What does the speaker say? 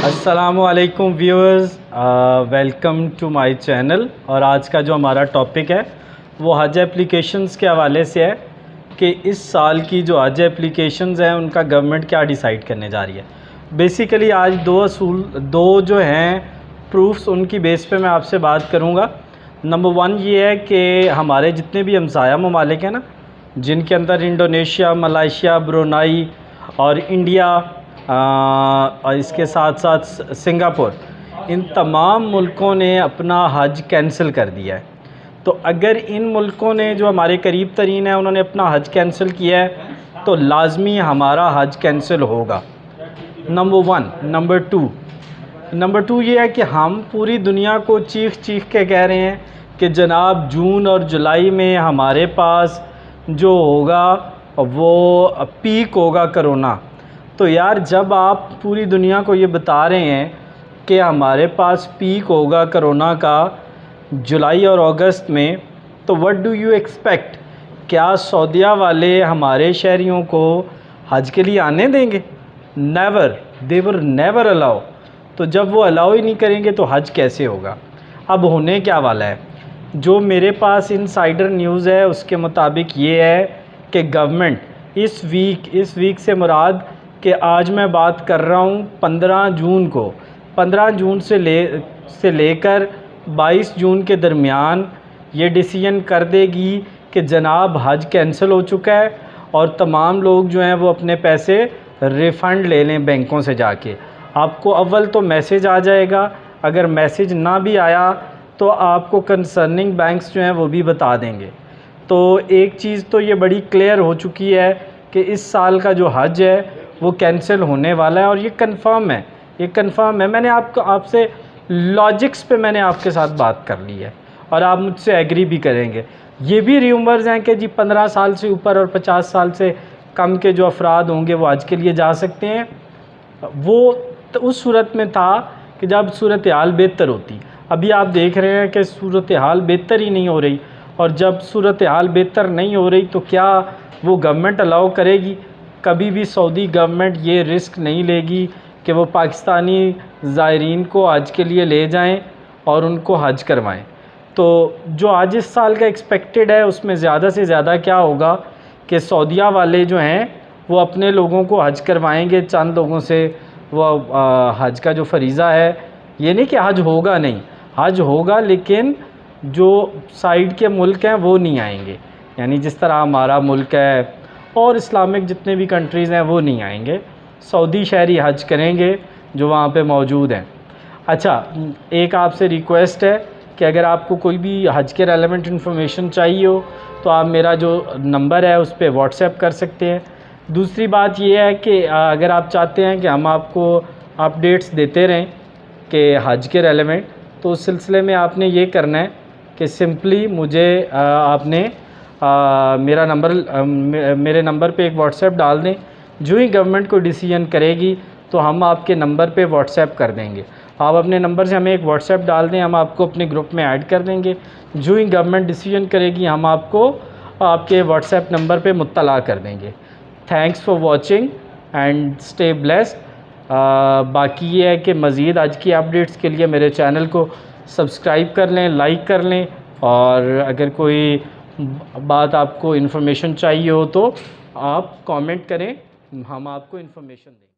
अस्सलामुअलैकुम viewers, welcome to my channel. और आज का जो हमारा टॉपिक है वो हज एप्लीकेशंस के हवाले से है कि इस साल की जो हज एप्लीकेशंस हैं उनका गवर्नमेंट क्या डिसाइड करने जा रही है। बेसिकली आज दो जो हैं प्रूफ्स, उनकी बेस पे मैं आपसे बात करूंगा। नंबर वन ये है कि हमारे जितने भी हमसाया ममालिक हैं ना, जिनके अंदर इंडोनेशिया, मलेशिया, ब्रुनाई और इंडिया और इसके साथ साथ सिंगापुर, इन तमाम मुल्कों ने अपना हज कैंसिल कर दिया है। तो अगर इन मुल्कों ने, जो हमारे करीब तरीन है, उन्होंने अपना हज कैंसिल किया है तो लाजमी हमारा हज कैंसिल होगा। Number one. नंबर टू ये है कि हम पूरी दुनिया को चीख चीख के कह रहे हैं कि जनाब जून और जुलाई में हमारे पास जो होगा वो पीक होगा कोरोना। तो यार, जब आप पूरी दुनिया को ये बता रहे हैं कि हमारे पास पीक होगा कोरोना का जुलाई और अगस्त में, तो व्हाट डू यू एक्सपेक्ट? क्या सऊदीया वाले हमारे शहरियों को हज के लिए आने देंगे? Never, they will never allow. तो जब वो अलाउ ही नहीं करेंगे तो हज कैसे होगा? अब होने क्या वाला है, जो मेरे पास इनसाइडर न्यूज़ है उसके मुताबिक ये है कि गवर्नमेंट इस वीक से मुराद कि आज मैं बात कर रहा हूँ 15 जून को, 15 जून से लेकर 22 जून के दरमियान ये डिसीजन कर देगी कि जनाब हज कैंसिल हो चुका है और तमाम लोग जो हैं वो अपने पैसे रिफ़ंड ले लें बैंकों से जाके। आपको अव्वल तो मैसेज आ जाएगा, अगर मैसेज ना भी आया तो आपको कंसर्निंग बैंक्स जो हैं वो भी बता देंगे। तो एक चीज़ तो ये बड़ी क्लियर हो चुकी है कि इस साल का जो हज है वो कैंसिल होने वाला है और ये कंफर्म है। मैंने आपसे लॉजिक्स पे मैंने आपके साथ बात कर ली है और आप मुझसे एग्री भी करेंगे। ये भी र्यूमर्स हैं कि जी 15 साल से ऊपर और 50 साल से कम के जो अफराद होंगे वो हज के लिए जा सकते हैं। वो तो उस सूरत में था कि जब सूरत हाल बेहतर होती। अभी आप देख रहे हैं कि सूरत हाल बेहतर ही नहीं हो रही, और जब सूरत हाल बेहतर नहीं हो रही तो क्या वो गवर्नमेंट अलाउ करेगी? कभी भी सऊदी गवर्नमेंट ये रिस्क नहीं लेगी कि वो पाकिस्तानी ज़ायरीन को हज के लिए ले जाएं और उनको हज करवाएं। तो जो आज इस साल का एक्सपेक्टेड है उसमें ज़्यादा से ज़्यादा क्या होगा कि सऊदीया वाले जो हैं वो अपने लोगों को हज करवाएंगे। चंद लोगों से वो हज का जो फरीज़ा है, ये नहीं कि हज होगा नहीं, हज होगा, लेकिन जो साइड के मुल्क हैं वो नहीं आएंगे। यानी जिस तरह हमारा मुल्क है और इस्लामिक जितने भी कंट्रीज़ हैं वो नहीं आएंगे, सऊदी शहरी हज करेंगे जो वहाँ पे मौजूद हैं। अच्छा, एक आपसे रिक्वेस्ट है कि अगर आपको कोई भी हज के रेलेवेंट इन्फॉर्मेशन चाहिए हो तो आप मेरा जो नंबर है उस पर व्हाट्सएप कर सकते हैं। दूसरी बात यह है कि अगर आप चाहते हैं कि हम आपको अपडेट्स देते रहें कि हज के रेलेवेंट, तो उस सिलसिले में आपने ये करना है कि सिंपली मुझे आपने मेरे नंबर पे एक व्हाट्सएप डाल दें। जो ही गवर्नमेंट को डिसीजन करेगी तो हम आपके नंबर पे व्हाट्सएप कर देंगे। आप अपने नंबर से हमें एक व्हाट्सएप डाल दें, हम आपको अपने ग्रुप में ऐड कर देंगे। जो ही गवर्नमेंट डिसीजन करेगी हम आपको आपके व्हाट्सएप नंबर पे मुत्तला कर देंगे। Thanks for watching and stay blessed. बाकी ये है कि मज़ीद आज की अपडेट्स के लिए मेरे चैनल को सब्सक्राइब कर लें, लाइक कर लें, और अगर कोई बात आपको इन्फॉर्मेशन चाहिए हो तो आप कमेंट करें, हम आपको इन्फॉर्मेशन दें।